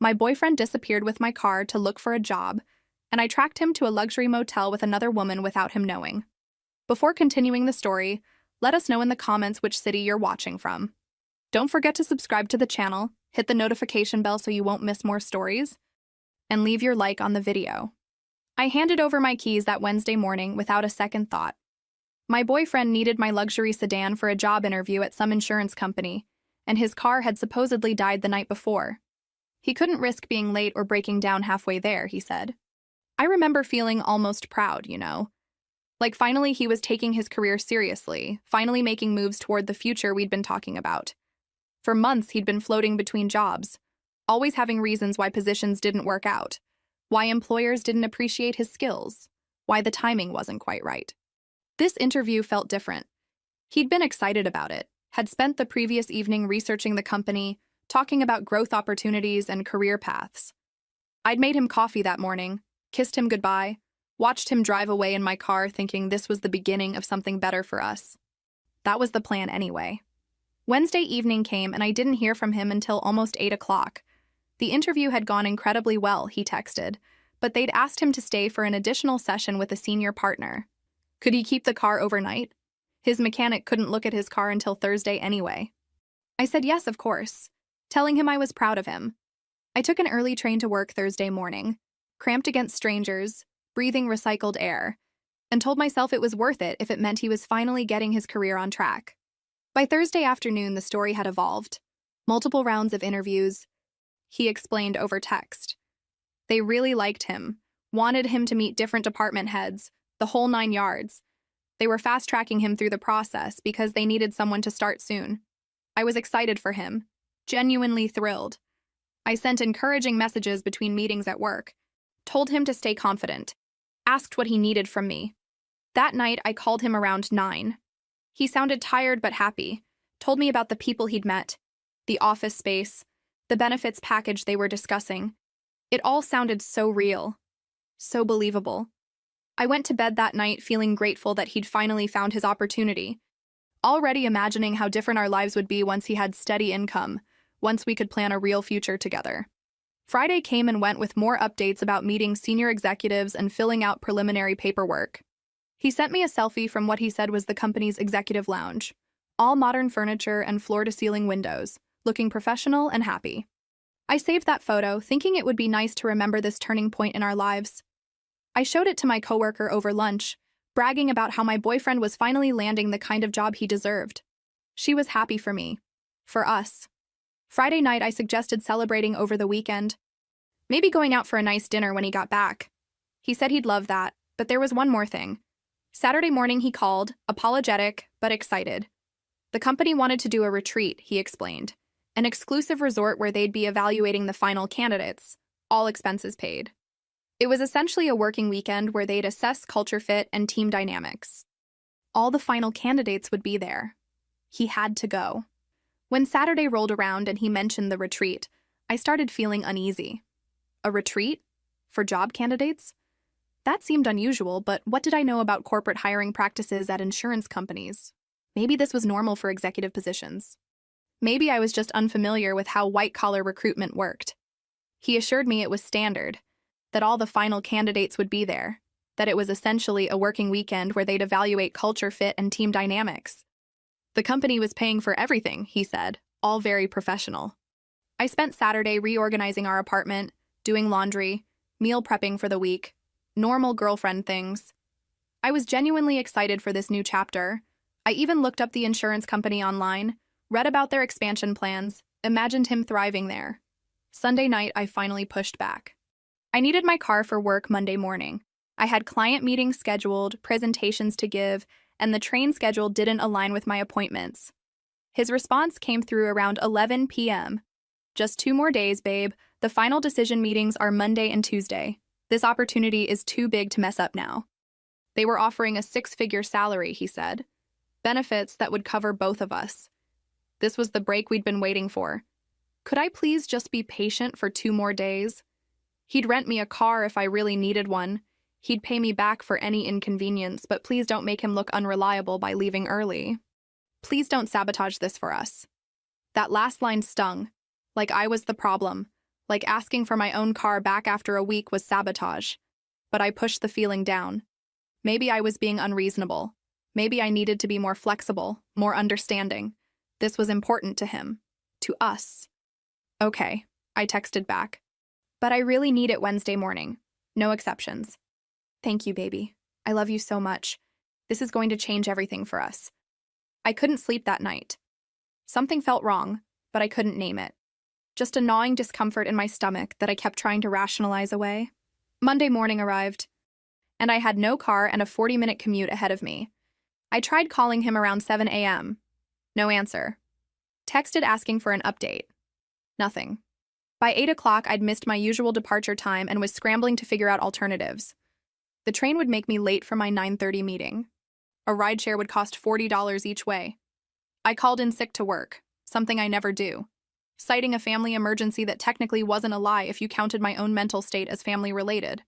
My boyfriend disappeared with my car to look for a job, and I tracked him to a luxury motel with another woman without him knowing. Before continuing the story, let us know in the comments which city you're watching from. Don't forget to subscribe to the channel, hit the notification bell so you won't miss more stories, and leave your like on the video. I handed over my keys that Wednesday morning without a second thought. My boyfriend needed my luxury sedan for a job interview at some insurance company, and his car had supposedly died the night before. He couldn't risk being late or breaking down halfway there, he said. I remember feeling almost proud, Like finally he was taking his career seriously, finally making moves toward the future we'd been talking about. For months he'd been floating between jobs, always having reasons why positions didn't work out, why employers didn't appreciate his skills, why the timing wasn't quite right. This interview felt different. He'd been excited about it, had spent the previous evening researching the company, talking about growth opportunities and career paths. I'd made him coffee that morning, kissed him goodbye, watched him drive away in my car thinking this was the beginning of something better for us. That was the plan anyway. Wednesday evening came and I didn't hear from him until almost 8 o'clock. The interview had gone incredibly well, he texted, but they'd asked him to stay for an additional session with a senior partner. Could he keep the car overnight? His mechanic couldn't look at his car until Thursday anyway. I said yes, of course, telling him I was proud of him. I took an early train to work Thursday morning, cramped against strangers, breathing recycled air, and told myself it was worth it if it meant he was finally getting his career on track. By Thursday afternoon, the story had evolved. Multiple rounds of interviews, he explained over text. They really liked him, wanted him to meet different department heads, the whole 9 yards. They were fast-tracking him through the process because they needed someone to start soon. I was excited for him, genuinely thrilled. I sent encouraging messages between meetings at work, told him to stay confident, asked what he needed from me. That night, I called him around 9. He sounded tired but happy, told me about the people he'd met, the office space, the benefits package they were discussing. It all sounded so real, so believable. I went to bed that night feeling grateful that he'd finally found his opportunity, already imagining how different our lives would be once he had steady income, once we could plan a real future together. Friday came and went with more updates about meeting senior executives and filling out preliminary paperwork. He sent me a selfie from what he said was the company's executive lounge, all modern furniture and floor-to-ceiling windows, looking professional and happy. I saved that photo, thinking it would be nice to remember this turning point in our lives. I showed it to my coworker over lunch, bragging about how my boyfriend was finally landing the kind of job he deserved. She was happy for me. For us. Friday night, I suggested celebrating over the weekend. Maybe going out for a nice dinner when he got back. He said he'd love that, but there was one more thing. Saturday morning he called, apologetic, but excited. The company wanted to do a retreat, he explained. An exclusive resort where they'd be evaluating the final candidates, all expenses paid. It was essentially a working weekend where they'd assess culture fit and team dynamics. All the final candidates would be there. He had to go. When Saturday rolled around and he mentioned the retreat, I started feeling uneasy. A retreat? For job candidates? That seemed unusual, but what did I know about corporate hiring practices at insurance companies? Maybe this was normal for executive positions. Maybe I was just unfamiliar with how white-collar recruitment worked. He assured me it was standard, that all the final candidates would be there, that it was essentially a working weekend where they'd evaluate culture fit and team dynamics. The company was paying for everything, he said, all very professional. I spent Saturday reorganizing our apartment, doing laundry, meal prepping for the week, normal girlfriend things. I was genuinely excited for this new chapter. I even looked up the insurance company online, read about their expansion plans, imagined him thriving there. Sunday night, I finally pushed back. I needed my car for work Monday morning. I had client meetings scheduled, presentations to give, and the train schedule didn't align with my appointments. His response came through around 11 p.m. Just 2 more days, babe. The final decision meetings are Monday and Tuesday. This opportunity is too big to mess up now. They were offering a 6-figure salary, he said. Benefits that would cover both of us. This was the break we'd been waiting for. Could I please just be patient for 2 more days? He'd rent me a car if I really needed one. He'd pay me back for any inconvenience, but please don't make him look unreliable by leaving early. Please don't sabotage this for us. That last line stung, like I was the problem, Like asking for my own car back after a week was sabotage. But I pushed the feeling down. Maybe I was being unreasonable. Maybe I needed to be more flexible, more understanding. This was important to him. To us. Okay, I texted back. But I really need it Wednesday morning. No exceptions. Thank you, baby. I love you so much. This is going to change everything for us. I couldn't sleep that night. Something felt wrong, but I couldn't name it. Just a gnawing discomfort in my stomach that I kept trying to rationalize away. Monday morning arrived, and I had no car and a 40-minute commute ahead of me. I tried calling him around 7 a.m. No answer. Texted asking for an update. Nothing. By 8 o'clock, I'd missed my usual departure time and was scrambling to figure out alternatives. The train would make me late for my 9:30 meeting. A rideshare would cost $40 each way. I called in sick to work, something I never do, citing a family emergency that technically wasn't a lie if you counted my own mental state as family-related.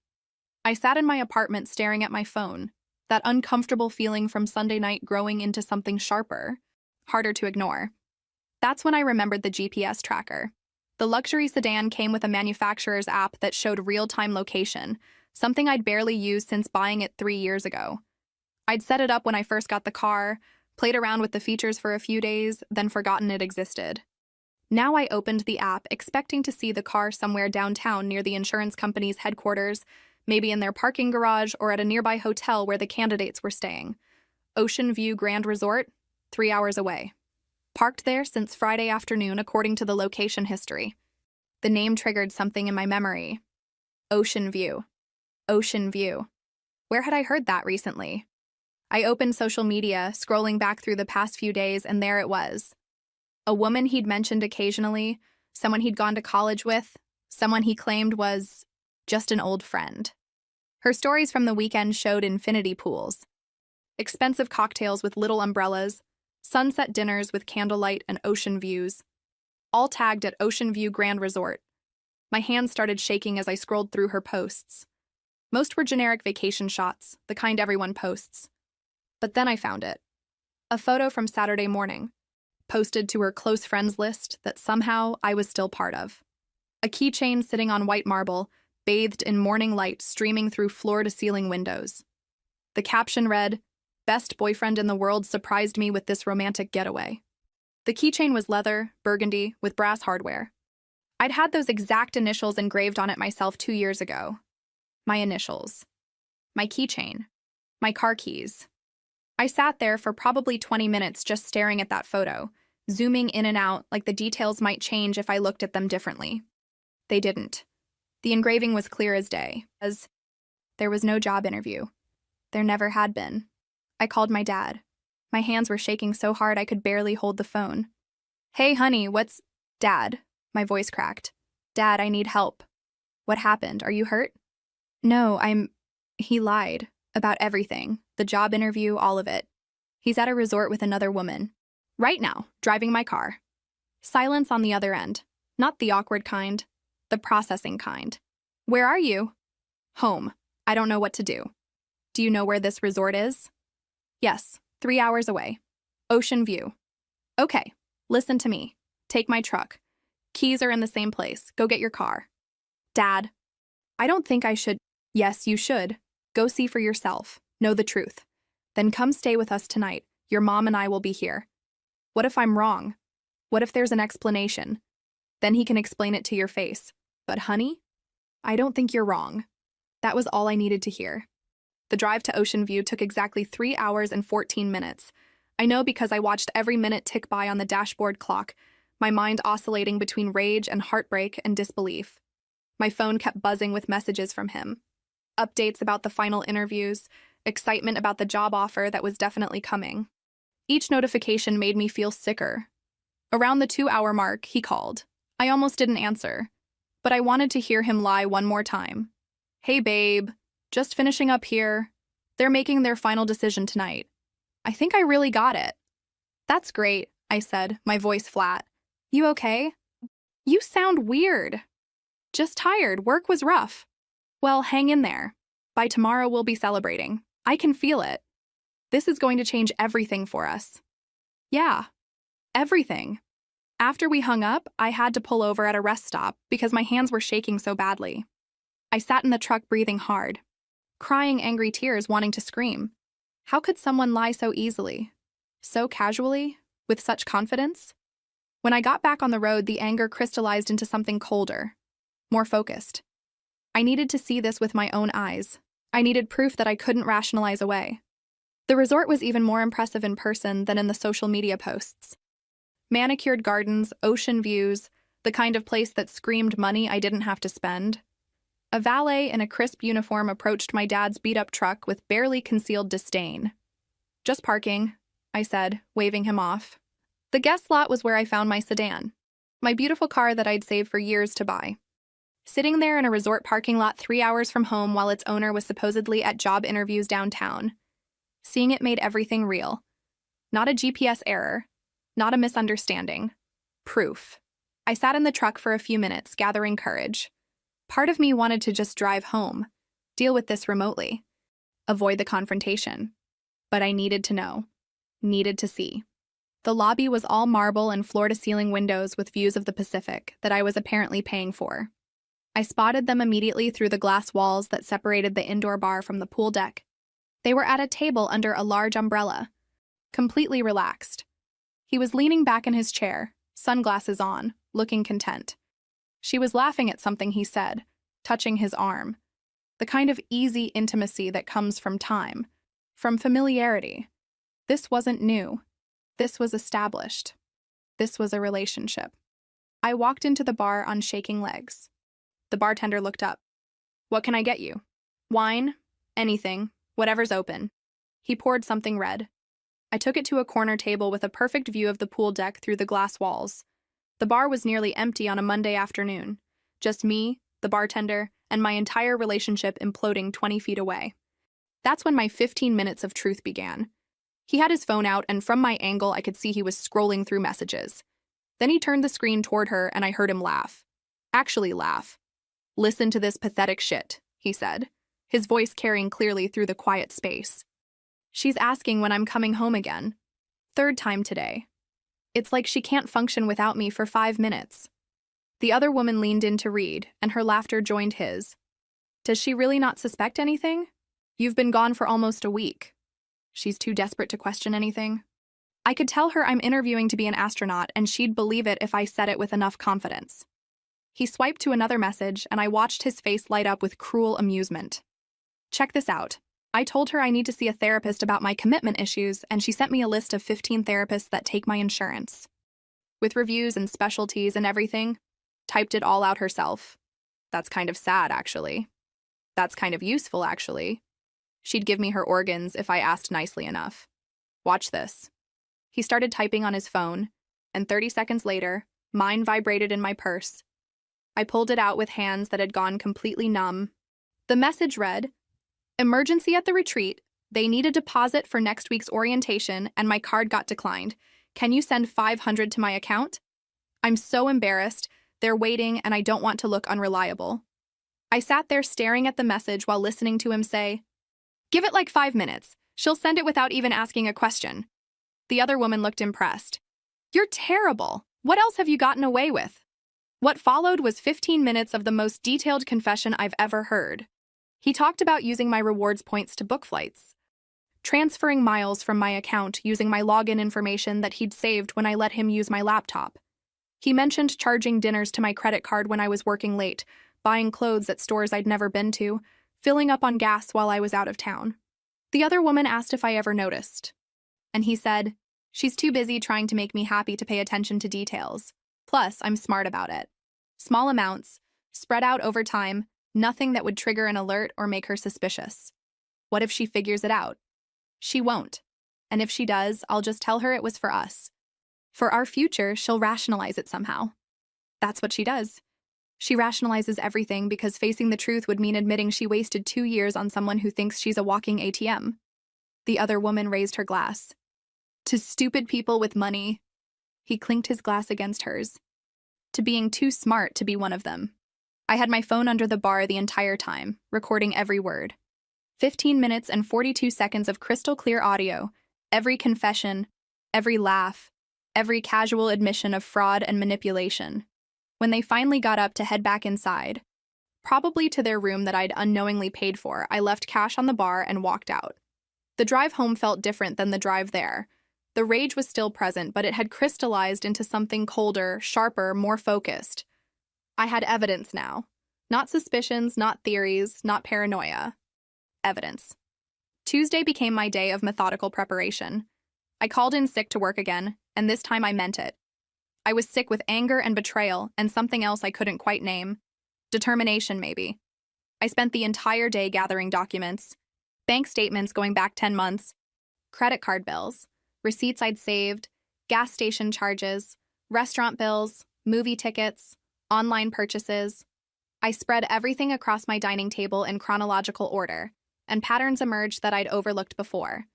I sat in my apartment staring at my phone, that uncomfortable feeling from Sunday night growing into something sharper, harder to ignore. That's when I remembered the GPS tracker. The luxury sedan came with a manufacturer's app that showed real-time location, something I'd barely used since buying it 3 years ago. I'd set it up when I first got the car, played around with the features for a few days, then forgotten it existed. Now I opened the app, expecting to see the car somewhere downtown near the insurance company's headquarters, maybe in their parking garage or at a nearby hotel where the candidates were staying. Ocean View Grand Resort, 3 hours away. Parked there since Friday afternoon according to the location history. The name triggered something in my memory. Ocean View. Ocean View. Where had I heard that recently? I opened social media, scrolling back through the past few days, and there it was. A woman he'd mentioned occasionally, someone he'd gone to college with, someone he claimed was just an old friend. Her stories from the weekend showed infinity pools, expensive cocktails with little umbrellas, sunset dinners with candlelight and ocean views, all tagged at Ocean View Grand Resort. My hands started shaking as I scrolled through her posts. Most were generic vacation shots, the kind everyone posts. But then I found it. A photo from Saturday morning, posted to her close friends list that somehow I was still part of. A keychain sitting on white marble, bathed in morning light streaming through floor-to-ceiling windows. The caption read, "Best boyfriend in the world surprised me with this romantic getaway." The keychain was leather, burgundy, with brass hardware. I'd had those exact initials engraved on it myself 2 years ago. My initials. My keychain. My car keys. I sat there for probably 20 minutes just staring at that photo, zooming in and out like the details might change if I looked at them differently. They didn't. The engraving was clear as day, as there was no job interview. There never had been. I called my dad. My hands were shaking so hard I could barely hold the phone. "Hey, honey, what's—" "Dad," my voice cracked. "Dad, I need help." "What happened? Are you hurt?" "No, He lied. About everything. The job interview, all of it. He's at a resort with another woman. Right now, driving my car." Silence on the other end. Not the awkward kind. The processing kind. "Where are you?" "Home. I don't know what to do." "Do you know where this resort is?" "Yes, 3 hours away. Ocean View." "Okay, listen to me. Take my truck. Keys are in the same place. Go get your car." "Dad, I don't think I should." "Yes, you should. Go see for yourself. Know the truth. Then come stay with us tonight. Your mom and I will be here." "What if I'm wrong? What if there's an explanation? Then he can explain it to your face. But honey, I don't think you're wrong." That was all I needed to hear. The drive to Ocean View took exactly 3 hours and 14 minutes. I know because I watched every minute tick by on the dashboard clock, my mind oscillating between rage and heartbreak and disbelief. My phone kept buzzing with messages from him. Updates about the final interviews, excitement about the job offer that was definitely coming. Each notification made me feel sicker. Around the 2-hour mark, he called. I almost didn't answer, but I wanted to hear him lie one more time. "Hey, babe, just finishing up here. They're making their final decision tonight. I think I really got it." "That's great," I said, my voice flat. "You okay?" "You sound weird." "Just tired. Work was rough." "Well, hang in there. By tomorrow we'll be celebrating. I can feel it. This is going to change everything for us." "Yeah, everything." After we hung up, I had to pull over at a rest stop because my hands were shaking so badly. I sat in the truck breathing hard, crying angry tears, wanting to scream. How could someone lie so easily, so casually, with such confidence? When I got back on the road, the anger crystallized into something colder, more focused. I needed to see this with my own eyes. I needed proof that I couldn't rationalize away. The resort was even more impressive in person than in the social media posts. Manicured gardens, ocean views, the kind of place that screamed money I didn't have to spend. A valet in a crisp uniform approached my dad's beat-up truck with barely concealed disdain. "Just parking," I said, waving him off. The guest lot was where I found my sedan, my beautiful car that I'd saved for years to buy. Sitting there in a resort parking lot 3 hours from home while its owner was supposedly at job interviews downtown. Seeing it made everything real. Not a GPS error, not a misunderstanding. Proof. I sat in the truck for a few minutes, gathering courage. Part of me wanted to just drive home, deal with this remotely, avoid the confrontation. But I needed to know, needed to see. The lobby was all marble and floor-to-ceiling windows with views of the Pacific that I was apparently paying for. I spotted them immediately through the glass walls that separated the indoor bar from the pool deck. They were at a table under a large umbrella, completely relaxed. He was leaning back in his chair, sunglasses on, looking content. She was laughing at something he said, touching his arm. The kind of easy intimacy that comes from time, from familiarity. This wasn't new. This was established. This was a relationship. I walked into the bar on shaking legs. The bartender looked up. "What can I get you?" "Wine? Anything. Whatever's open." He poured something red. I took it to a corner table with a perfect view of the pool deck through the glass walls. The bar was nearly empty on a Monday afternoon. Just me, the bartender, and my entire relationship imploding 20 feet away. That's when my 15 minutes of truth began. He had his phone out, and from my angle, I could see he was scrolling through messages. Then he turned the screen toward her, and I heard him laugh. Actually laugh. "Listen to this pathetic shit," he said, his voice carrying clearly through the quiet space. "She's asking when I'm coming home again. 3rd time today. It's like she can't function without me for 5 minutes." The other woman leaned in to read, and her laughter joined his. "Does she really not suspect anything? You've been gone for almost a week. She's too desperate to question anything. I could tell her I'm interviewing to be an astronaut, and she'd believe it if I said it with enough confidence." He swiped to another message, and I watched his face light up with cruel amusement. "Check this out. I told her I need to see a therapist about my commitment issues, and she sent me a list of 15 therapists that take my insurance. With reviews and specialties and everything. Typed it all out herself. That's kind of sad, actually. That's kind of useful, actually. She'd give me her organs if I asked nicely enough. Watch this." He started typing on his phone, and 30 seconds later, mine vibrated in my purse. I pulled it out with hands that had gone completely numb. The message read, "Emergency at the retreat. They need a deposit for next week's orientation, and my card got declined. Can you send $500 to my account? I'm so embarrassed. They're waiting, and I don't want to look unreliable." I sat there staring at the message while listening to him say, "Give it like 5 minutes. She'll send it without even asking a question." The other woman looked impressed. "You're terrible. What else have you gotten away with?" What followed was 15 minutes of the most detailed confession I've ever heard. He talked about using my rewards points to book flights, transferring miles from my account using my login information that he'd saved when I let him use my laptop. He mentioned charging dinners to my credit card when I was working late, buying clothes at stores I'd never been to, filling up on gas while I was out of town. The other woman asked if I ever noticed. And he said, "She's too busy trying to make me happy to pay attention to details. Plus, I'm smart about it. Small amounts, spread out over time, nothing that would trigger an alert or make her suspicious. What if she figures it out? She won't. And if she does, I'll just tell her it was for us. For our future, she'll rationalize it somehow. That's what she does. She rationalizes everything because facing the truth would mean admitting she wasted 2 years on someone who thinks she's a walking ATM." The other woman raised her glass. "To stupid people with money." He clinked his glass against hers. "To being too smart to be one of them." I had my phone under the bar the entire time, recording every word. 15 minutes and 42 seconds of crystal clear audio, every confession, every laugh, every casual admission of fraud and manipulation. When they finally got up to head back inside, probably to their room that I'd unknowingly paid for, I left cash on the bar and walked out. The drive home felt different than the drive there. The rage was still present, but it had crystallized into something colder, sharper, more focused. I had evidence now. Not suspicions, not theories, not paranoia. Evidence. Tuesday became my day of methodical preparation. I called in sick to work again, and this time I meant it. I was sick with anger and betrayal and something else I couldn't quite name. Determination, maybe. I spent the entire day gathering documents, bank statements going back 10 months, credit card bills, receipts I'd saved, gas station charges, restaurant bills, movie tickets, online purchases. I spread everything across my dining table in chronological order, and patterns emerged that I'd overlooked before.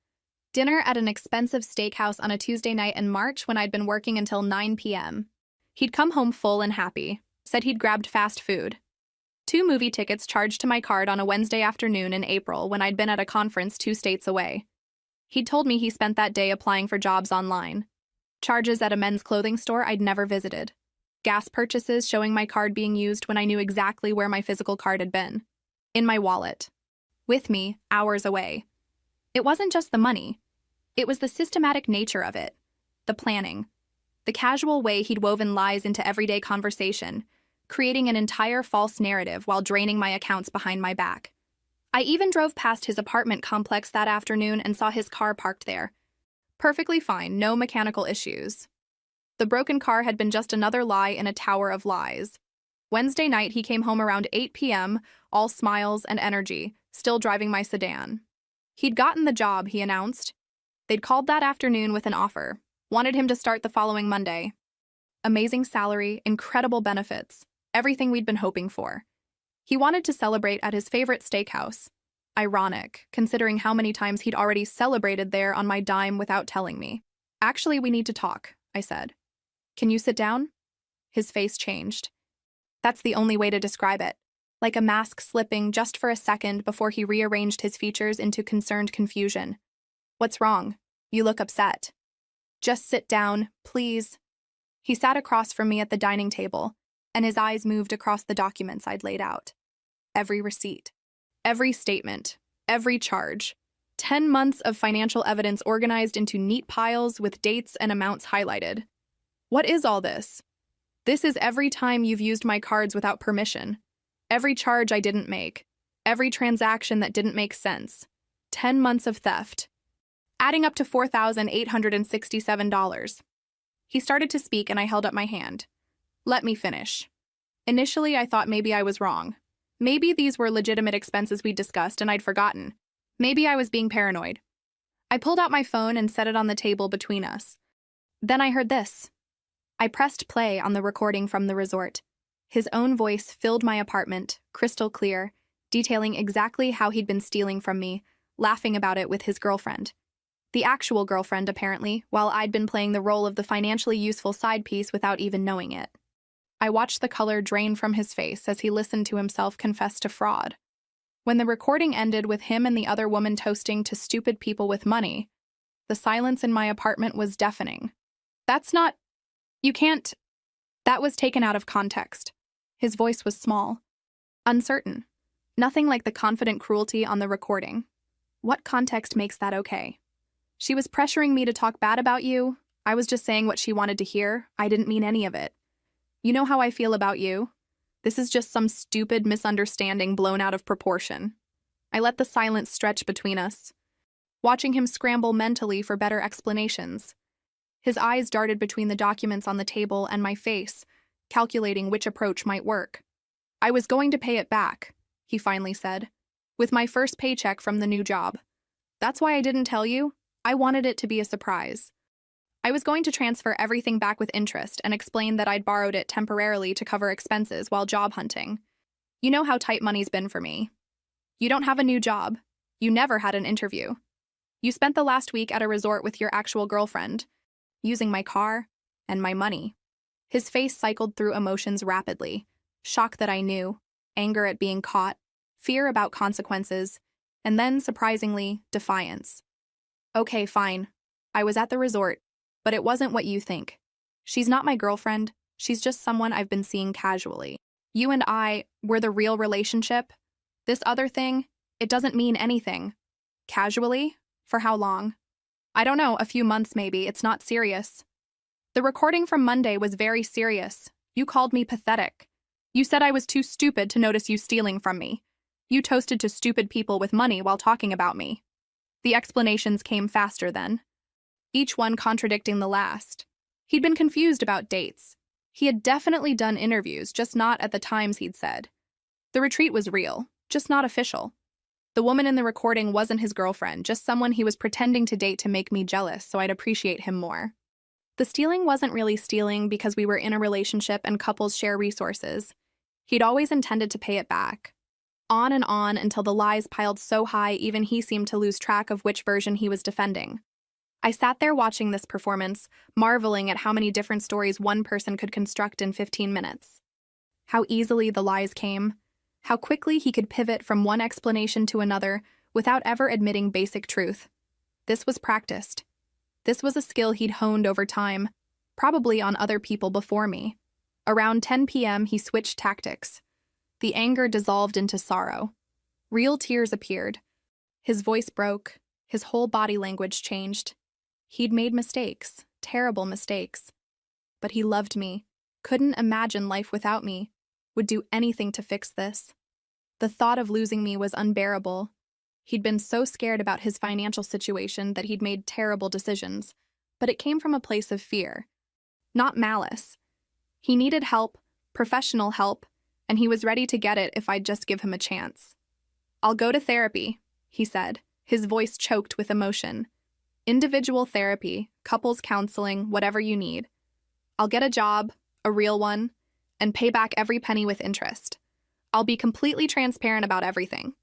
Dinner at an expensive steakhouse on a Tuesday night in March when I'd been working until 9 p.m. He'd come home full and happy, said he'd grabbed fast food. 2 movie tickets charged to my card on a Wednesday afternoon in April when I'd been at a conference 2 states away. He'd told me he spent that day applying for jobs online. Charges at a men's clothing store I'd never visited. Gas purchases showing my card being used when I knew exactly where my physical card had been. In my wallet. With me, hours away. It wasn't just the money. It was the systematic nature of it. The planning. The casual way he'd woven lies into everyday conversation, creating an entire false narrative while draining my accounts behind my back. I even drove past his apartment complex that afternoon and saw his car parked there. Perfectly fine, no mechanical issues. The broken car had been just another lie in a tower of lies. Wednesday night, he came home around 8 p.m., all smiles and energy, still driving my sedan. He'd gotten the job, he announced. They'd called that afternoon with an offer, wanted him to start the following Monday. Amazing salary, incredible benefits, everything we'd been hoping for. He wanted to celebrate at his favorite steakhouse. Ironic, considering how many times he'd already celebrated there on my dime without telling me. Actually, we need to talk, I said. Can you sit down? His face changed. That's the only way to describe it. Like a mask slipping just for a second before he rearranged his features into concerned confusion. What's wrong? You look upset. Just sit down, please. He sat across from me at the dining table, and his eyes moved across the documents I'd laid out. Every receipt, every statement, every charge. 10 months of financial evidence organized into neat piles with dates and amounts highlighted. What is all this? This is every time you've used my cards without permission. Every charge I didn't make. Every transaction that didn't make sense. 10 months of theft. Adding up to $4,867. He started to speak and I held up my hand. Let me finish. Initially, I thought maybe I was wrong. Maybe these were legitimate expenses we'd discussed and I'd forgotten. Maybe I was being paranoid. I pulled out my phone and set it on the table between us. Then I heard this. I pressed play on the recording from the resort. His own voice filled my apartment, crystal clear, detailing exactly how he'd been stealing from me, laughing about it with his girlfriend. The actual girlfriend, apparently, while I'd been playing the role of the financially useful side piece without even knowing it. I watched the color drain from his face as he listened to himself confess to fraud. When the recording ended with him and the other woman toasting to stupid people with money, the silence in my apartment was deafening. That's not... You can't... That was taken out of context. His voice was small. Uncertain. Nothing like the confident cruelty on the recording. What context makes that okay? She was pressuring me to talk bad about you. I was just saying what she wanted to hear. I didn't mean any of it. You know how I feel about you. This is just some stupid misunderstanding blown out of proportion. I let the silence stretch between us, watching him scramble mentally for better explanations. His eyes darted between the documents on the table and my face, calculating which approach might work. I was going to pay it back, he finally said, with my first paycheck from the new job. That's why I didn't tell you. I wanted it to be a surprise. I was going to transfer everything back with interest and explain that I'd borrowed it temporarily to cover expenses while job hunting. You know how tight money's been for me. You don't have a new job. You never had an interview. You spent the last week at a resort with your actual girlfriend, using my car and my money. His face cycled through emotions rapidly. Shock that I knew, anger at being caught, fear about consequences, and then, surprisingly, defiance. Okay, fine. I was at the resort. but it wasn't what you think. She's not my girlfriend. She's just someone I've been seeing casually. You and I, we're the real relationship. This other thing, it doesn't mean anything. Casually? For how long? I don't know, a few months maybe. It's not serious. The recording from Monday was very serious. You called me pathetic. You said I was too stupid to notice you stealing from me. You toasted to stupid people with money while talking about me. The explanations came faster then, each one contradicting the last. He'd been confused about dates. He had definitely done interviews, just not at the times he'd said. The retreat was real, just not official. The woman in the recording wasn't his girlfriend, just someone he was pretending to date to make me jealous so I'd appreciate him more. The stealing wasn't really stealing because we were in a relationship and couples share resources. He'd always intended to pay it back. On and on until the lies piled so high even he seemed to lose track of which version he was defending. I sat there watching this performance, marveling at how many different stories one person could construct in 15 minutes. How easily the lies came, how quickly he could pivot from one explanation to another without ever admitting basic truth. This was practiced. This was a skill he'd honed over time, probably on other people before me. Around 10 p.m., he switched tactics. The anger dissolved into sorrow. Real tears appeared. His voice broke. His whole body language changed. He'd made mistakes, terrible mistakes. But he loved me, couldn't imagine life without me, would do anything to fix this. The thought of losing me was unbearable. He'd been so scared about his financial situation that he'd made terrible decisions, but it came from a place of fear, not malice. He needed help, professional help, and he was ready to get it if I'd just give him a chance. "I'll go to therapy," he said, his voice choked with emotion. "Individual therapy, couples counseling, whatever you need. I'll get a job, a real one, and pay back every penny with interest. I'll be completely transparent about everything.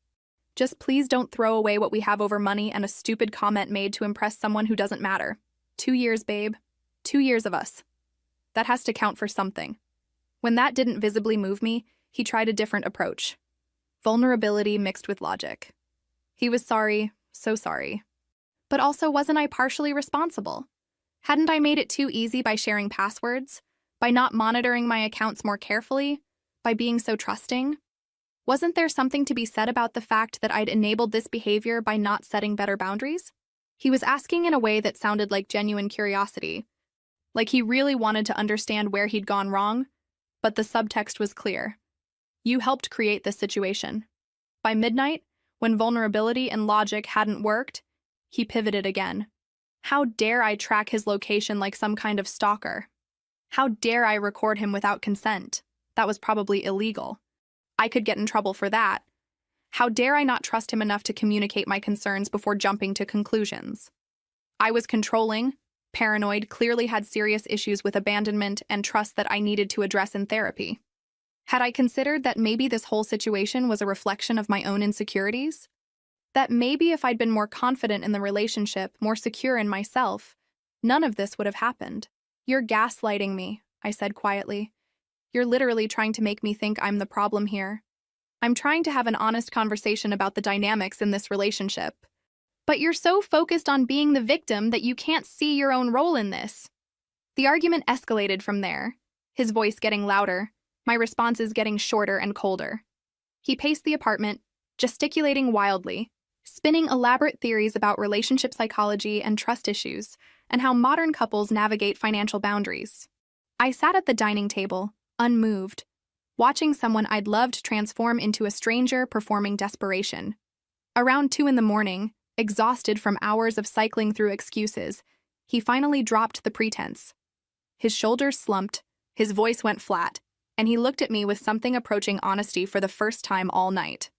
Just please don't throw away what we have over money and a stupid comment made to impress someone who doesn't matter. 2 years, babe. 2 years of us. That has to count for something." When that didn't visibly move me, he tried a different approach. Vulnerability mixed with logic. He was sorry, so sorry. But also, wasn't I partially responsible? Hadn't I made it too easy by sharing passwords? By not monitoring my accounts more carefully? By being so trusting? Wasn't there something to be said about the fact that I'd enabled this behavior by not setting better boundaries? He was asking in a way that sounded like genuine curiosity, like he really wanted to understand where he'd gone wrong, but the subtext was clear. You helped create this situation. By midnight, when vulnerability and logic hadn't worked, he pivoted again. How dare I track his location like some kind of stalker? How dare I record him without consent? That was probably illegal. I could get in trouble for that. How dare I not trust him enough to communicate my concerns before jumping to conclusions? I was controlling, paranoid, clearly had serious issues with abandonment and trust that I needed to address in therapy. Had I considered that maybe this whole situation was a reflection of my own insecurities? That maybe if I'd been more confident in the relationship, more secure in myself, none of this would have happened? "You're gaslighting me," I said quietly. "You're literally trying to make me think I'm the problem here. I'm trying to have an honest conversation about the dynamics in this relationship. But you're so focused on being the victim that you can't see your own role in this." The argument escalated from there, his voice getting louder, my responses getting shorter and colder. He paced the apartment, gesticulating wildly, spinning elaborate theories about relationship psychology and trust issues, and how modern couples navigate financial boundaries. I sat at the dining table, unmoved, watching someone I'd loved transform into a stranger performing desperation. Around 2 in the morning, exhausted from hours of cycling through excuses, he finally dropped the pretense. His shoulders slumped, his voice went flat, and he looked at me with something approaching honesty for the first time all night.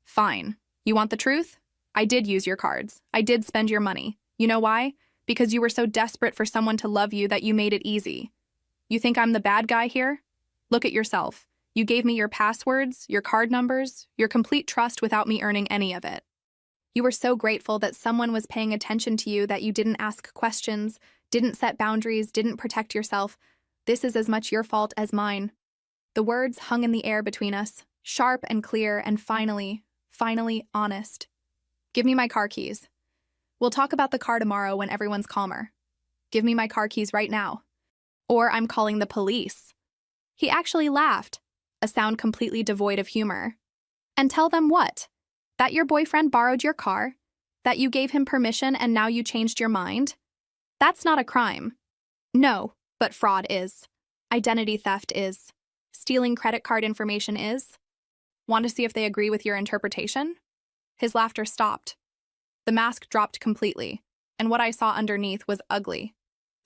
"Fine. You want the truth? I did use your cards. I did spend your money. You know why? Because you were so desperate for someone to love you that you made it easy. You think I'm the bad guy here? Look at yourself. You gave me your passwords, your card numbers, your complete trust without me earning any of it. You were so grateful that someone was paying attention to you that you didn't ask questions, didn't set boundaries, didn't protect yourself. This is as much your fault as mine." The words hung in the air between us, sharp and clear and finally honest. "Give me my car keys. We'll talk about the car tomorrow when everyone's calmer." Give me my car keys right now. Or I'm calling the police. He actually laughed, a sound completely devoid of humor. And tell them what? That your boyfriend borrowed your car? That you gave him permission and now you changed your mind? That's not a crime. No, but fraud is. Identity theft is. Stealing credit card information is. Want to see if they agree with your interpretation? His laughter stopped. The mask dropped completely, and what I saw underneath was ugly.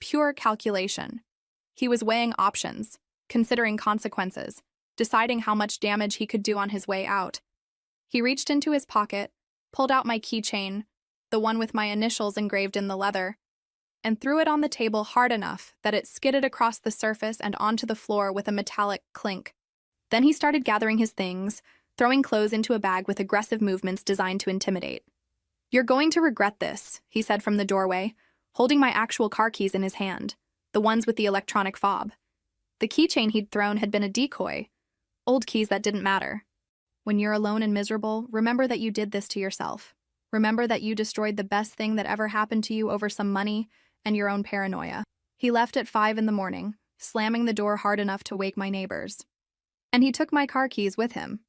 Pure calculation. He was weighing options, considering consequences, deciding how much damage he could do on his way out. He reached into his pocket, pulled out my keychain, the one with my initials engraved in the leather, and threw it on the table hard enough that it skidded across the surface and onto the floor with a metallic clink. Then he started gathering his things, throwing clothes into a bag with aggressive movements designed to intimidate. "You're going to regret this," he said from the doorway, holding my actual car keys in his hand, the ones with the electronic fob. The keychain he'd thrown had been a decoy, old keys that didn't matter. When you're alone and miserable, remember that you did this to yourself. Remember that you destroyed the best thing that ever happened to you over some money and your own paranoia. He left at 5 in the morning, slamming the door hard enough to wake my neighbors. And he took my car keys with him,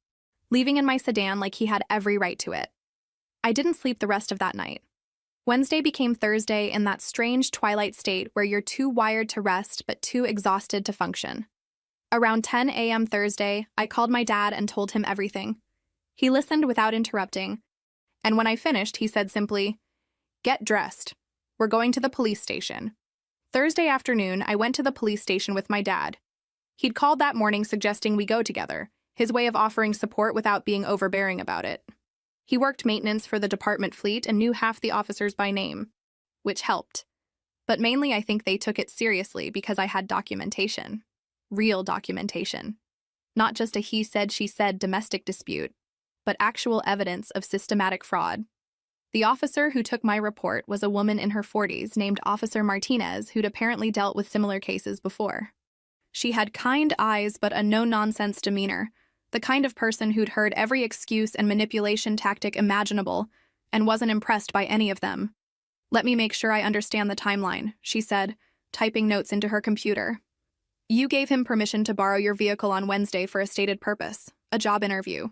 leaving in my sedan like he had every right to it. I didn't sleep the rest of that night. Wednesday became Thursday in that strange twilight state where you're too wired to rest but too exhausted to function. Around 10 a.m. Thursday, I called my dad and told him everything. He listened without interrupting, and when I finished, he said simply, "Get dressed. We're going to the police station." Thursday afternoon, I went to the police station with my dad. He'd called that morning suggesting we go together, his way of offering support without being overbearing about it. He worked maintenance for the department fleet and knew half the officers by name, which helped. But mainly I think they took it seriously because I had documentation. Real documentation. Not just a he said, she said domestic dispute, but actual evidence of systematic fraud. The officer who took my report was a woman in her 40s named Officer Martinez who'd apparently dealt with similar cases before. She had kind eyes but a no-nonsense demeanor, the kind of person who'd heard every excuse and manipulation tactic imaginable and wasn't impressed by any of them. "Let me make sure I understand the timeline," she said, typing notes into her computer. "You gave him permission to borrow your vehicle on Wednesday for a stated purpose, a job interview.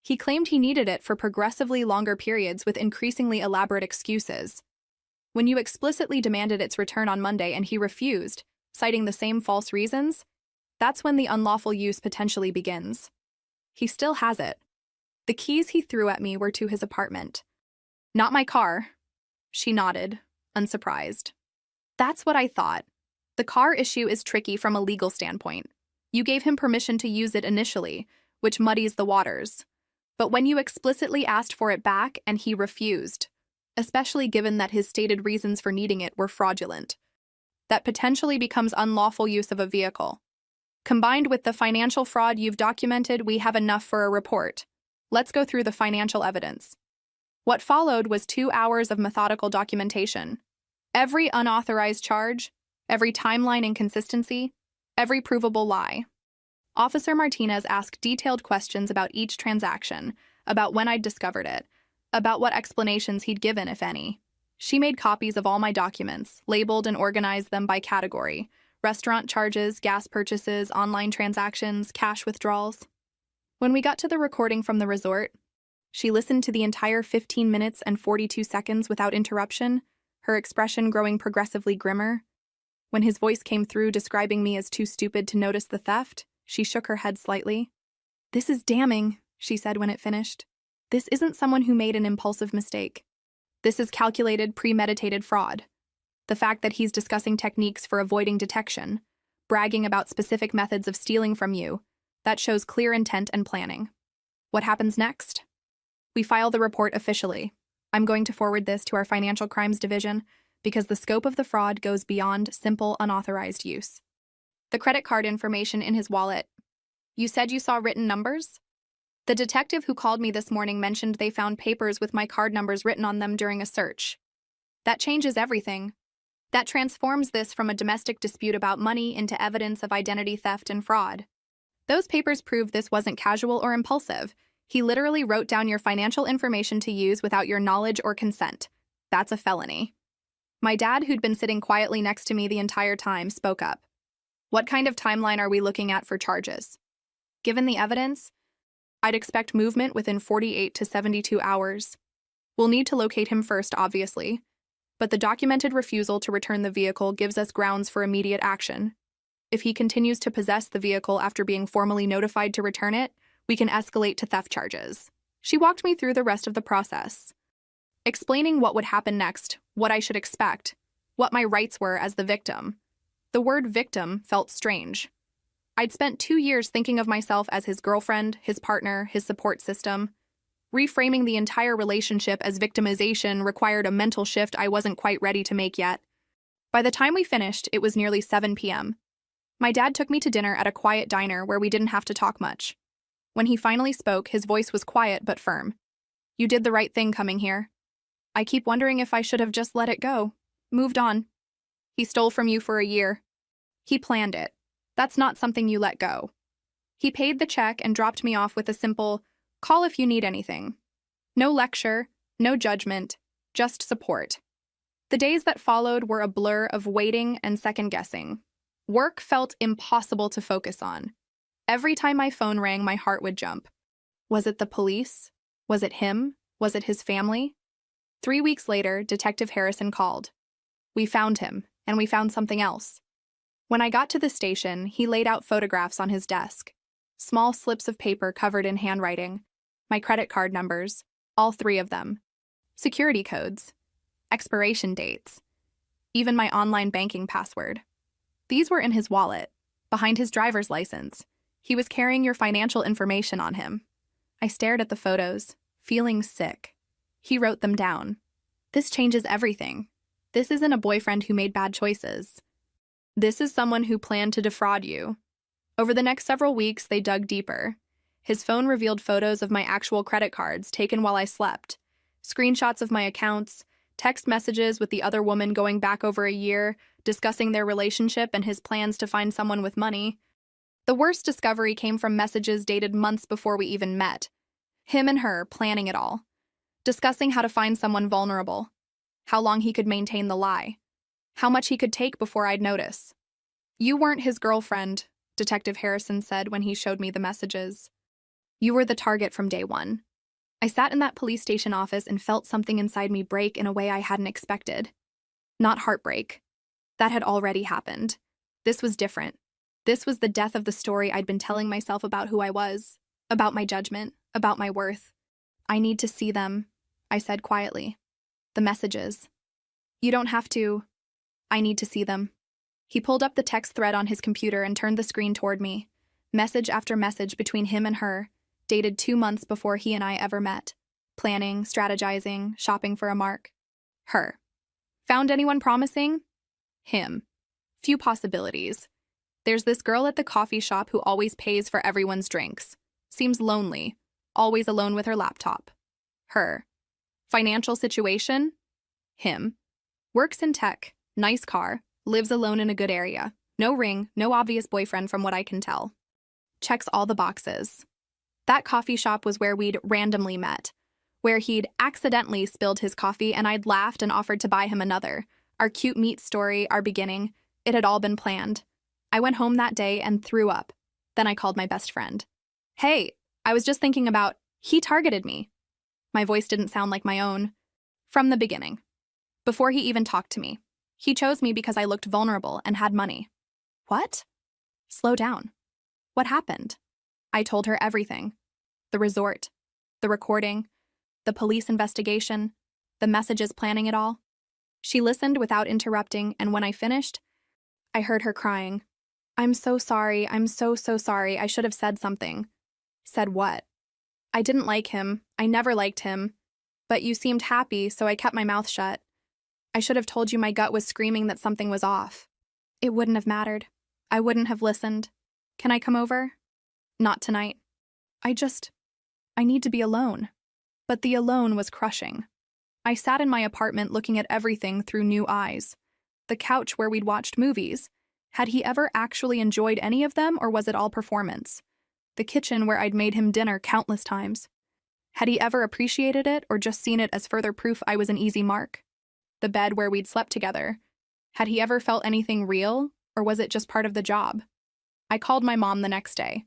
He claimed he needed it for progressively longer periods with increasingly elaborate excuses. When you explicitly demanded its return on Monday and he refused, citing the same false reasons, that's when the unlawful use potentially begins. He still has it. The keys he threw at me were to his apartment. Not my car." She nodded, unsurprised. "That's what I thought. The car issue is tricky from a legal standpoint. You gave him permission to use it initially, which muddies the waters. But when you explicitly asked for it back and he refused, especially given that his stated reasons for needing it were fraudulent, that potentially becomes unlawful use of a vehicle. Combined with the financial fraud you've documented, we have enough for a report. Let's go through the financial evidence." What followed was 2 hours of methodical documentation. Every unauthorized charge, every timeline inconsistency, every provable lie. Officer Martinez asked detailed questions about each transaction, about when I'd discovered it, about what explanations he'd given, if any. She made copies of all my documents, labeled and organized them by category: restaurant charges, gas purchases, online transactions, cash withdrawals. When we got to the recording from the resort, she listened to the entire 15 minutes and 42 seconds without interruption, her expression growing progressively grimmer. When his voice came through describing me as too stupid to notice the theft, she shook her head slightly. "This is damning," she said when it finished. "This isn't someone who made an impulsive mistake. This is calculated, premeditated fraud. The fact that he's discussing techniques for avoiding detection, bragging about specific methods of stealing from you, that shows clear intent and planning. What happens next? We file the report officially. I'm going to forward this to our Financial Crimes Division because the scope of the fraud goes beyond simple unauthorized use. The credit card information in his wallet. You said you saw written numbers? The detective who called me this morning mentioned they found papers with my card numbers written on them during a search. That changes everything. That transforms this from a domestic dispute about money into evidence of identity theft and fraud. Those papers prove this wasn't casual or impulsive. He literally wrote down your financial information to use without your knowledge or consent. That's a felony. My dad, who'd been sitting quietly next to me the entire time, spoke up. What kind of timeline are we looking at for charges? Given the evidence, I'd expect movement within 48 to 72 hours. We'll need to locate him first, obviously, but the documented refusal to return the vehicle gives us grounds for immediate action. If he continues to possess the vehicle after being formally notified to return it, we can escalate to theft charges. She walked me through the rest of the process, explaining what would happen next, what I should expect, what my rights were as the victim. The word victim felt strange. I'd spent 2 years thinking of myself as his girlfriend, his partner, his support system. Reframing the entire relationship as victimization required a mental shift I wasn't quite ready to make yet. By the time we finished, it was nearly 7 p.m. My dad took me to dinner at a quiet diner where we didn't have to talk much. When he finally spoke, his voice was quiet but firm. You did the right thing coming here. I keep wondering if I should have just let it go. Moved on. He stole from you for a year. He planned it. That's not something you let go. He paid the check and dropped me off with a simple, call if you need anything. No lecture, no judgment, just support. The days that followed were a blur of waiting and second-guessing. Work felt impossible to focus on. Every time my phone rang, my heart would jump. Was it the police? Was it him? Was it his family? 3 weeks later, Detective Harrison called. We found him, and we found something else. When I got to the station, he laid out photographs on his desk. Small slips of paper covered in handwriting. My credit card numbers, all 3 of them. Security codes. Expiration dates. Even my online banking password. These were in his wallet, behind his driver's license. He was carrying your financial information on him. I stared at the photos, feeling sick. He wrote them down. This changes everything. This isn't a boyfriend who made bad choices. This is someone who planned to defraud you. Over the next several weeks, they dug deeper. His phone revealed photos of my actual credit cards taken while I slept, screenshots of my accounts, text messages with the other woman going back over a year, discussing their relationship and his plans to find someone with money. The worst discovery came from messages dated months before we even met. Him and her planning it all, discussing how to find someone vulnerable, how long he could maintain the lie, how much he could take before I'd notice. You weren't his girlfriend, Detective Harrison said when he showed me the messages. You were the target from day one. I sat in that police station office and felt something inside me break in a way I hadn't expected. Not heartbreak. That had already happened. This was different. This was the death of the story I'd been telling myself about who I was, about my judgment, about my worth. I need to see them, I said quietly. The messages. You don't have to. I need to see them. He pulled up the text thread on his computer and turned the screen toward me. Message after message between him and her, dated 2 months before he and I ever met. Planning, strategizing, shopping for a mark. Her. Found anyone promising? Him. Few possibilities. There's this girl at the coffee shop who always pays for everyone's drinks. Seems lonely. Always alone with her laptop. Her. Financial situation? Him. Works in tech. Nice car. Lives alone in a good area. No ring, no obvious boyfriend from what I can tell. Checks all the boxes. That coffee shop was where we'd randomly met, where he'd accidentally spilled his coffee and I'd laughed and offered to buy him another. Our cute meet story, our beginning, it had all been planned. I went home that day and threw up. Then I called my best friend. Hey, I was just thinking about, he targeted me. My voice didn't sound like my own. From the beginning. Before he even talked to me. He chose me because I looked vulnerable and had money. What? Slow down. What happened? I told her everything. The resort, the recording, the police investigation, the messages planning it all. She listened without interrupting, and when I finished, I heard her crying. I'm so sorry, I'm so sorry, I should have said something. Said what? I didn't like him, I never liked him. But you seemed happy, so I kept my mouth shut. I should have told you my gut was screaming that something was off. It wouldn't have mattered. I wouldn't have listened. Can I come over? Not tonight. I need to be alone. But the alone was crushing. I sat in my apartment looking at everything through new eyes. The couch where we'd watched movies. Had he ever actually enjoyed any of them, or was it all performance? The kitchen where I'd made him dinner countless times. Had he ever appreciated it, or just seen it as further proof I was an easy mark? the bed where we'd slept together. Had he ever felt anything real, or was it just part of the job? I called my mom the next day.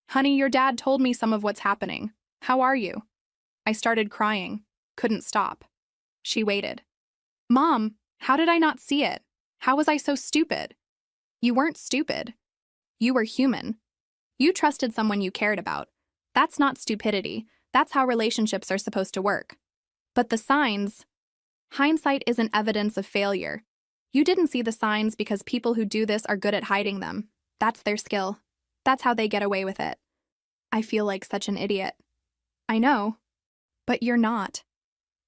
"Honey, your dad told me some of what's happening. How are you?" I started crying, couldn't stop. She waited. "Mom, how did I not see it? How was I so stupid?" "You weren't stupid. You were human. You trusted someone you cared about. That's not stupidity. That's how relationships are supposed to work. But the signs, hindsight isn't evidence of failure. You didn't see the signs because people who do this are good at hiding them. That's their skill. That's how they get away with it." I feel like such an idiot. I know, but you're not.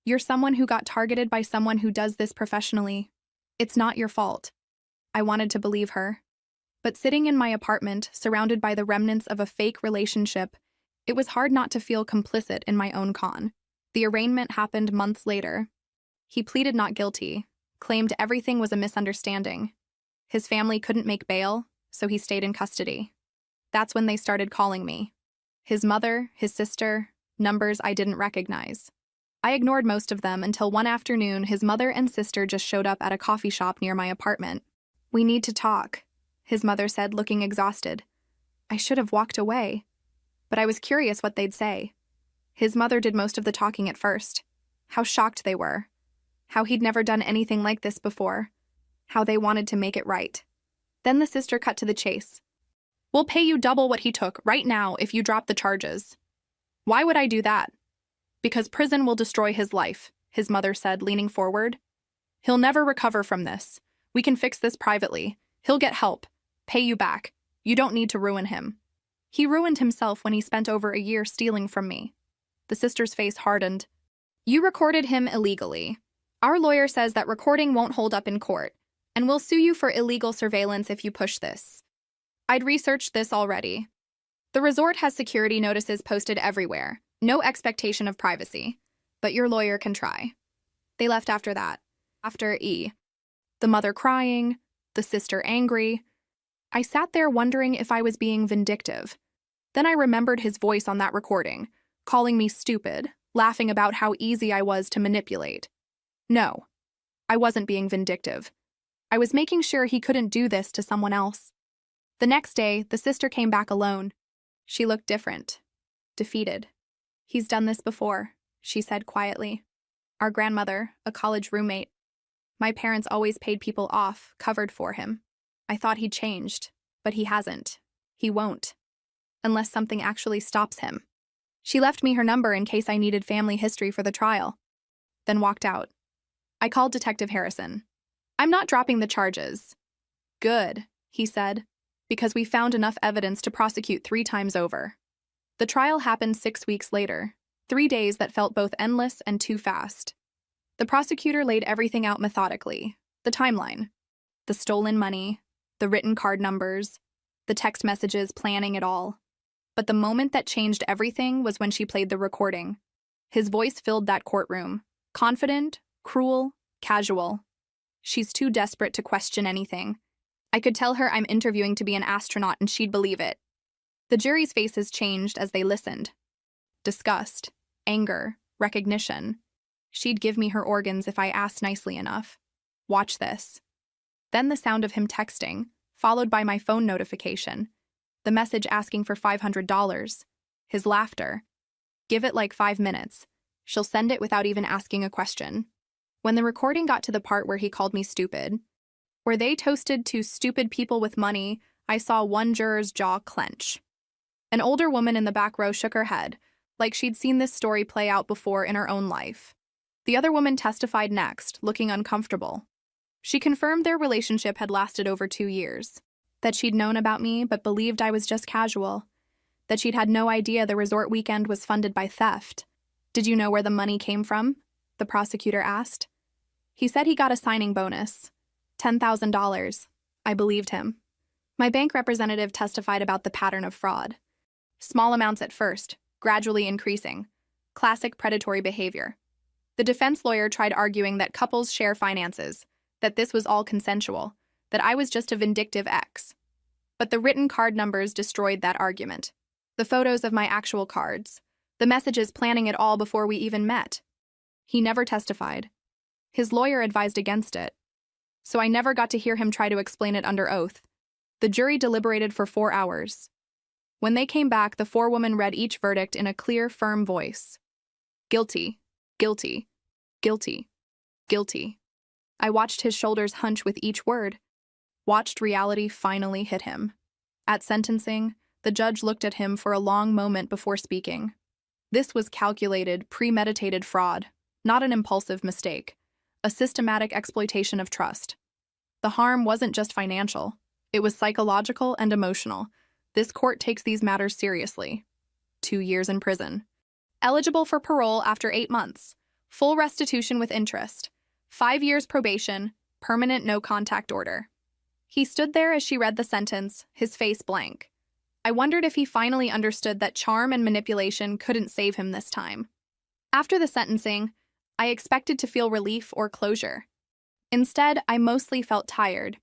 You're someone who got targeted by someone who does this professionally. It's not your fault. I wanted to believe her. But sitting in my apartment, surrounded by the remnants of a fake relationship, it was hard not to feel complicit in my own con. The arraignment happened months later. He pleaded not guilty, claimed everything was a misunderstanding. His family couldn't make bail, so he stayed in custody. That's when they started calling me. His mother, his sister, numbers I didn't recognize. I ignored most of them until one afternoon his mother and sister just showed up at a coffee shop near my apartment. "We need to talk," his mother said, looking exhausted. I should have walked away, but I was curious what they'd say. His mother did most of the talking at first. How shocked they were. How he'd never done anything like this before. How they wanted to make it right. Then the sister cut to the chase. "We'll pay you double what he took right now if you drop the charges." "Why would I do that?" "Because prison will destroy his life," his mother said, leaning forward. "He'll never recover from this. We can fix this privately. He'll get help. Pay you back. You don't need to ruin him." "He ruined himself when he spent over a year stealing from me." The sister's face hardened. "You recorded him illegally. Our lawyer says that recording won't hold up in court, and we'll sue you for illegal surveillance if you push this." I'd researched this already. The resort has security notices posted everywhere. No expectation of privacy. But your lawyer can try. They left after that. After E. The mother crying, the sister angry. I sat there wondering if I was being vindictive. Then I remembered his voice on that recording, calling me stupid, laughing about how easy I was to manipulate. No, I wasn't being vindictive. I was making sure he couldn't do this to someone else. The next day, the sister came back alone. She looked different. Defeated. "He's done this before," she said quietly. "Our grandmother, a college roommate. My parents always paid people off, covered for him. I thought he'd changed, but he hasn't. He won't. Unless something actually stops him." She left me her number in case I needed family history for the trial, then walked out. I called Detective Harrison. "I'm not dropping the charges." "Good," he said, "because we found enough evidence to prosecute 3 times over." The trial happened 6 weeks later, 3 days that felt both endless and too fast. The prosecutor laid everything out methodically. The timeline. The stolen money, the written card numbers, the text messages, planning it all. But the moment that changed everything was when she played the recording. His voice filled that courtroom. Confident, cruel, casual. She's too desperate to question anything. I could tell her I'm interviewing to be an astronaut and she'd believe it. The jury's faces changed as they listened. Disgust, anger, recognition. She'd give me her organs if I asked nicely enough. Watch this. Then the sound of him texting, followed by my phone notification. The message asking for $500. His laughter. Give it like 5 minutes. She'll send it without even asking a question. When the recording got to the part where he called me stupid, where they toasted to stupid people with money, I saw one juror's jaw clench. An older woman in the back row shook her head, like she'd seen this story play out before in her own life. The other woman testified next, looking uncomfortable. She confirmed their relationship had lasted over 2 years, that she'd known about me but believed I was just casual, that she'd had no idea the resort weekend was funded by theft. "Did you know where the money came from?" the prosecutor asked. He said he got a signing bonus, $10,000. I believed him. My bank representative testified about the pattern of fraud. Small amounts at first, gradually increasing. Classic predatory behavior. The defense lawyer tried arguing that couples share finances, that this was all consensual, that I was just a vindictive ex. But the written card numbers destroyed that argument. The photos of my actual cards. The messages planning it all before we even met. He never testified. His lawyer advised against it, so I never got to hear him try to explain it under oath. The jury deliberated for 4 hours. When they came back, the forewoman read each verdict in a clear, firm voice. Guilty, guilty, guilty, guilty. I watched his shoulders hunch with each word, watched reality finally hit him. At sentencing, the judge looked at him for a long moment before speaking. This was calculated, premeditated fraud, not an impulsive mistake, a systematic exploitation of trust. The harm wasn't just financial, it was psychological and emotional. This court takes these matters seriously. 2 years in prison. Eligible for parole after 8 months. Full restitution with interest. 5 years probation, permanent no-contact order. He stood there as she read the sentence, his face blank. I wondered if he finally understood that charm and manipulation couldn't save him this time. After the sentencing, I expected to feel relief or closure. Instead, I mostly felt tired.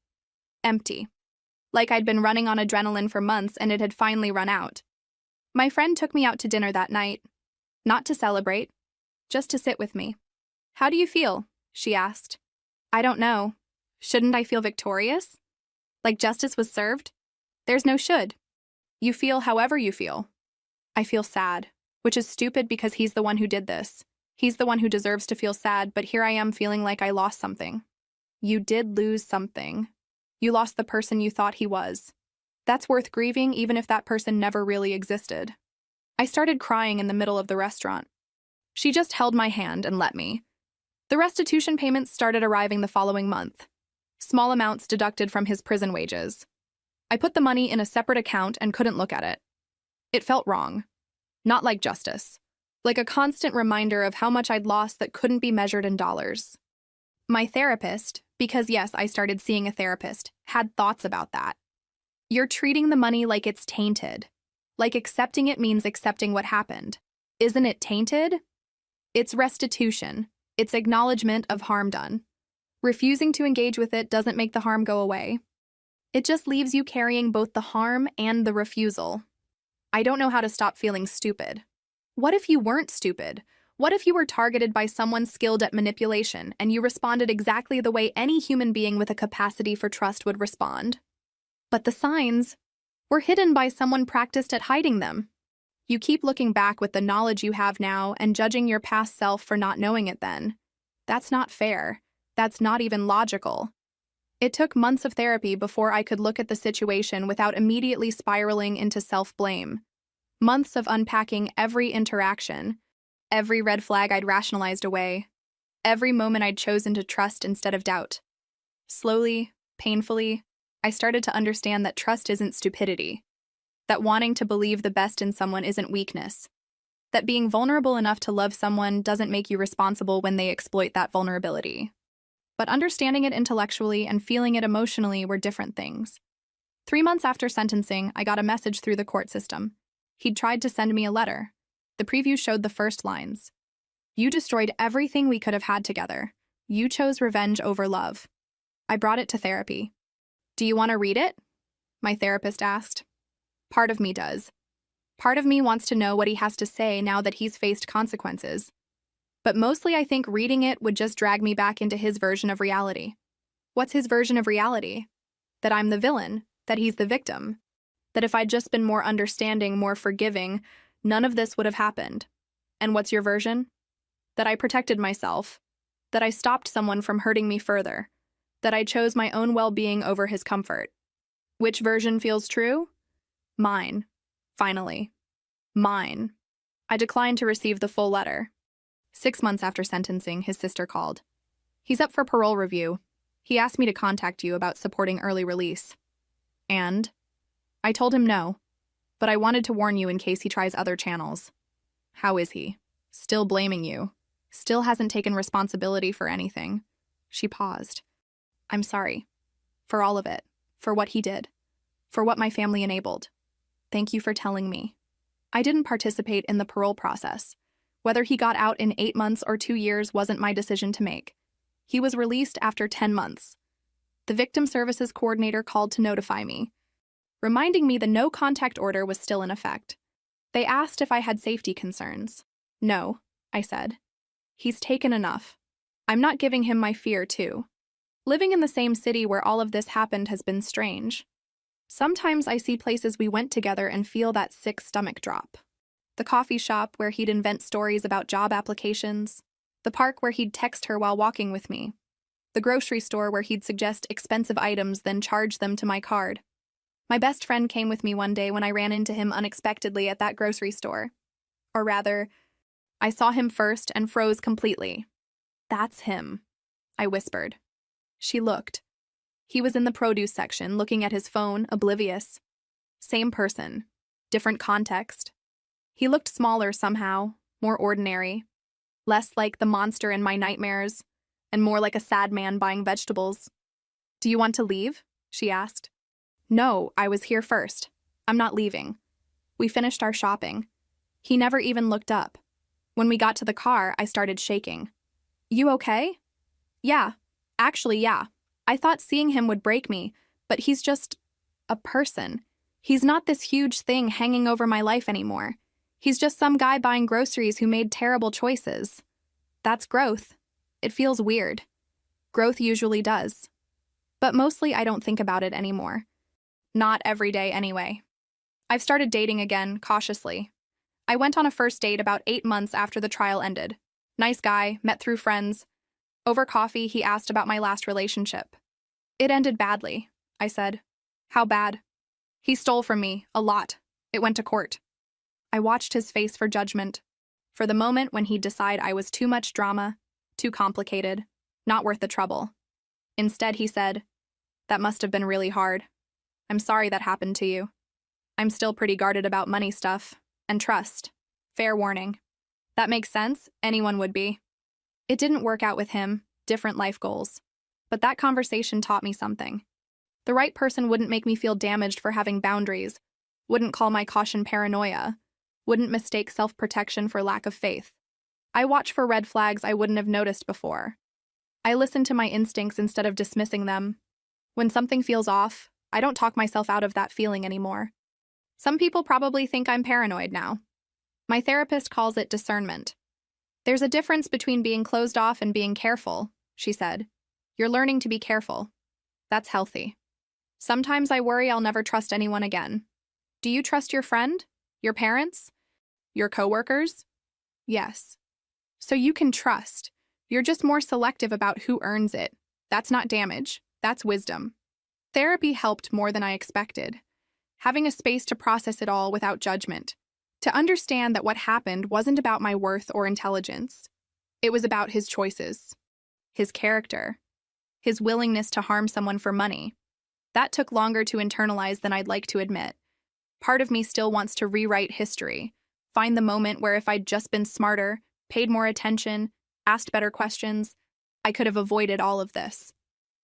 Empty. Like I'd been running on adrenaline for months and it had finally run out. My friend took me out to dinner that night. Not to celebrate, just to sit with me. "How do you feel?" she asked. "I don't know. Shouldn't I feel victorious? Like justice was served? There's no should. You feel however you feel." "I feel sad," which is stupid because he's the one who did this. He's the one who deserves to feel sad, but here I am feeling like I lost something. You did lose something. You lost the person you thought he was. That's worth grieving even if that person never really existed. I started crying in the middle of the restaurant. She just held my hand and let me. The restitution payments started arriving the following month. Small amounts deducted from his prison wages. I put the money in a separate account and couldn't look at it. It felt wrong. Not like justice. Like a constant reminder of how much I'd lost that couldn't be measured in dollars. My therapist, because yes, I started seeing a therapist, had thoughts about that. You're treating the money like it's tainted. Like accepting it means accepting what happened. Isn't it tainted? It's restitution. It's acknowledgement of harm done. Refusing to engage with it doesn't make the harm go away. It just leaves you carrying both the harm and the refusal. I don't know how to stop feeling stupid. What if you weren't stupid? What if you were targeted by someone skilled at manipulation and you responded exactly the way any human being with a capacity for trust would respond? But the signs were hidden by someone practiced at hiding them. You keep looking back with the knowledge you have now and judging your past self for not knowing it then. That's not fair. That's not even logical. It took months of therapy before I could look at the situation without immediately spiraling into self-blame. Months of unpacking every interaction, every red flag I'd rationalized away, every moment I'd chosen to trust instead of doubt. Slowly, painfully, I started to understand that trust isn't stupidity, that wanting to believe the best in someone isn't weakness, that being vulnerable enough to love someone doesn't make you responsible when they exploit that vulnerability. But understanding it intellectually and feeling it emotionally were different things. 3 months after sentencing, I got a message through the court system. He'd tried to send me a letter. The preview showed the first lines. "You destroyed everything we could have had together. You chose revenge over love." I brought it to therapy. "Do you want to read it?" my therapist asked. Part of me does. Part of me wants to know what he has to say now that he's faced consequences. But mostly I think reading it would just drag me back into his version of reality. What's his version of reality? That I'm the villain, that he's the victim. That if I'd just been more understanding, more forgiving, none of this would have happened. And what's your version? That I protected myself. That I stopped someone from hurting me further. That I chose my own well-being over his comfort. Which version feels true? Mine. Finally. Mine. I declined to receive the full letter. 6 months after sentencing, his sister called. "He's up for parole review. He asked me to contact you about supporting early release." And? I told him no, but I wanted to warn you in case he tries other channels. "How is he? Still blaming you. Still hasn't taken responsibility for anything." She paused. "I'm sorry. For all of it. For what he did. For what my family enabled. Thank you for telling me. I didn't participate in the parole process. Whether he got out in 8 months or 2 years wasn't my decision to make. He was released after 10 months. The victim services coordinator called to notify me, reminding me the no-contact order was still in effect. They asked if I had safety concerns. "No," I said. "He's taken enough. I'm not giving him my fear, too. Living in the same city where all of this happened has been strange. Sometimes I see places we went together and feel that sick stomach drop. The coffee shop where he'd invent stories about job applications. The park where he'd text her while walking with me. The grocery store where he'd suggest expensive items, then charge them to my card. My best friend came with me one day when I ran into him unexpectedly at that grocery store. Or rather, I saw him first and froze completely. "That's him," I whispered. She looked. He was in the produce section, looking at his phone, oblivious. Same person, different context. He looked smaller somehow, more ordinary. Less like the monster in my nightmares, and more like a sad man buying vegetables. "Do you want to leave?" she asked. "No, I was here first. I'm not leaving." We finished our shopping. He never even looked up. When we got to the car, I started shaking. "You okay?" "Yeah. Actually, yeah. I thought seeing him would break me, but he's just a person. He's not this huge thing hanging over my life anymore. He's just some guy buying groceries who made terrible choices. That's growth. It feels weird. Growth usually does. But mostly I don't think about it anymore. Not every day anyway. I've started dating again, cautiously. I went on a first date about 8 months after the trial ended. Nice guy, met through friends. Over coffee, he asked about my last relationship. "It ended badly," I said. "How bad?" "He stole from me, a lot. It went to court." I watched his face for judgment. For the moment when he'd decide I was too much drama, too complicated, not worth the trouble. Instead, he said, "That must have been really hard. I'm sorry that happened to you. I'm still pretty guarded about money stuff, and trust. Fair warning. That makes sense, anyone would be." It didn't work out with him, different life goals. But that conversation taught me something. The right person wouldn't make me feel damaged for having boundaries, wouldn't call my caution paranoia, wouldn't mistake self-protection for lack of faith. I watch for red flags I wouldn't have noticed before. I listen to my instincts instead of dismissing them. When something feels off, I don't talk myself out of that feeling anymore. Some people probably think I'm paranoid now. My therapist calls it discernment. "There's a difference between being closed off and being careful," she said. "You're learning to be careful. That's healthy. Sometimes I worry I'll never trust anyone again. Do you trust your friend? Your parents? Your coworkers?" "Yes." "So you can trust. You're just more selective about who earns it. That's not damage. That's wisdom." Therapy helped more than I expected. Having a space to process it all without judgment. To understand that what happened wasn't about my worth or intelligence. It was about his choices. His character. His willingness to harm someone for money. That took longer to internalize than I'd like to admit. Part of me still wants to rewrite history, find the moment where if I'd just been smarter, paid more attention, asked better questions, I could have avoided all of this.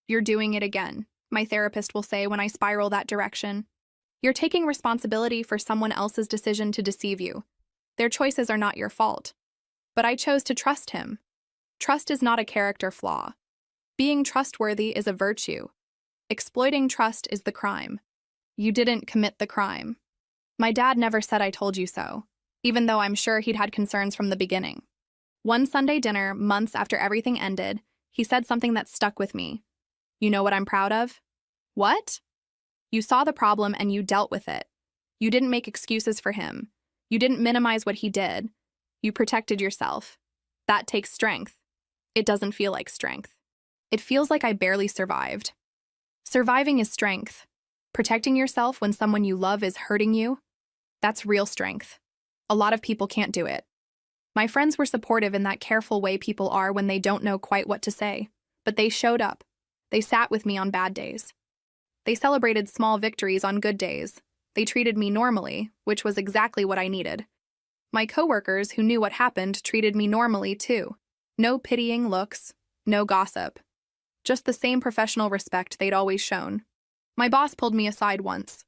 "You're doing it again," my therapist will say when I spiral that direction. "You're taking responsibility for someone else's decision to deceive you. Their choices are not your fault." But I chose to trust him. Trust is not a character flaw. Being trustworthy is a virtue. Exploiting trust is the crime. You didn't commit the crime. My dad never said I told you so, even though I'm sure he'd had concerns from the beginning. One Sunday dinner, months after everything ended, he said something that stuck with me. "You know what I'm proud of?" "What?" "You saw the problem and you dealt with it. You didn't make excuses for him. You didn't minimize what he did. You protected yourself. That takes strength. It doesn't feel like strength. It feels like I barely survived." Surviving is strength. Protecting yourself when someone you love is hurting you, that's real strength. A lot of people can't do it. My friends were supportive in that careful way people are when they don't know quite what to say, but they showed up. They sat with me on bad days. They celebrated small victories on good days. They treated me normally, which was exactly what I needed. My coworkers who knew what happened treated me normally too. No pitying looks, no gossip. Just the same professional respect they'd always shown. My boss pulled me aside once.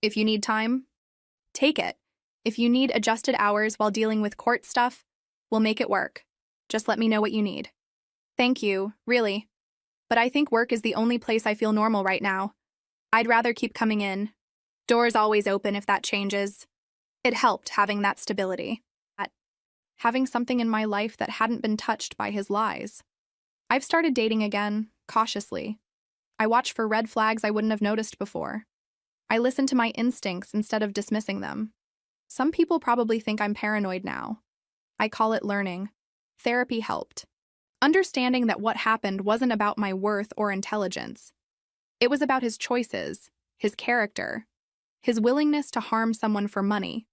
"If you need time, take it. If you need adjusted hours while dealing with court stuff, we'll make it work. Just let me know what you need." "Thank you, really. But I think work is the only place I feel normal right now. I'd rather keep coming in. Doors always open if that changes." It helped having that stability. Having something in my life that hadn't been touched by his lies. I've started dating again, cautiously. I watch for red flags I wouldn't have noticed before. I listen to my instincts instead of dismissing them. Some people probably think I'm paranoid now. I call it learning. Therapy helped. Understanding that what happened wasn't about my worth or intelligence. It was about his choices, his character, his willingness to harm someone for money.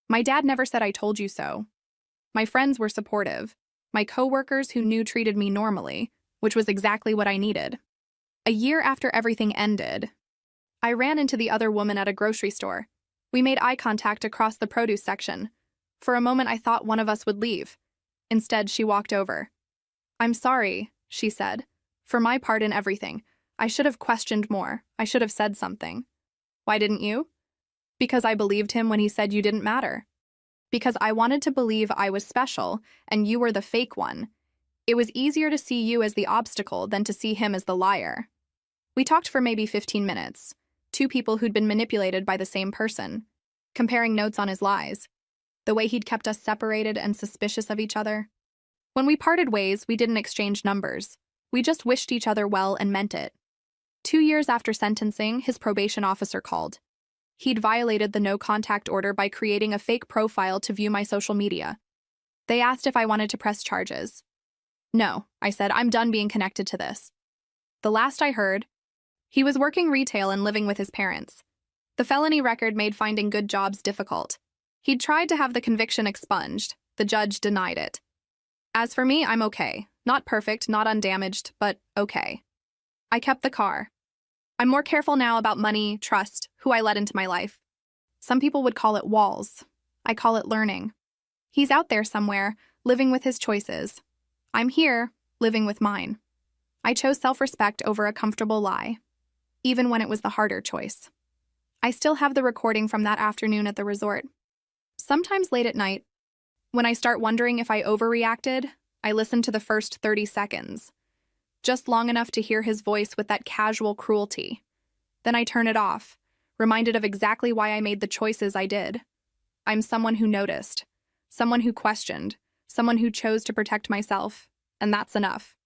My dad never said I told you so. My friends were supportive. My coworkers who knew treated me normally, which was exactly what I needed. A year after everything ended, I ran into the other woman at a grocery store. We made eye contact across the produce section. For a moment, I thought one of us would leave. Instead, she walked over. "I'm sorry," she said. "For my part in everything. I should have questioned more. I should have said something." "Why didn't you?" "Because I believed him when he said you didn't matter. Because I wanted to believe I was special and you were the fake one. It was easier to see you as the obstacle than to see him as the liar." We talked for maybe 15 minutes. Two people who'd been manipulated by the same person, comparing notes on his lies, the way he'd kept us separated and suspicious of each other. When we parted ways, we didn't exchange numbers. We just wished each other well and meant it. 2 years after sentencing, his probation officer called. He'd violated the no-contact order by creating a fake profile to view my social media. They asked if I wanted to press charges. "No," I said, "I'm done being connected to this." The last I heard, he was working retail and living with his parents. The felony record made finding good jobs difficult. He'd tried to have the conviction expunged. The judge denied it. As for me, I'm okay. Not perfect, not undamaged, but okay. I kept the car. I'm more careful now about money, trust, who I let into my life. Some people would call it walls. I call it learning. He's out there somewhere, living with his choices. I'm here, living with mine. I chose self-respect over a comfortable lie, even when it was the harder choice. I still have the recording from that afternoon at the resort. Sometimes late at night, when I start wondering if I overreacted, I listen to the first 30 seconds, just long enough to hear his voice with that casual cruelty. Then I turn it off, reminded of exactly why I made the choices I did. I'm someone who noticed, someone who questioned, someone who chose to protect myself, and that's enough.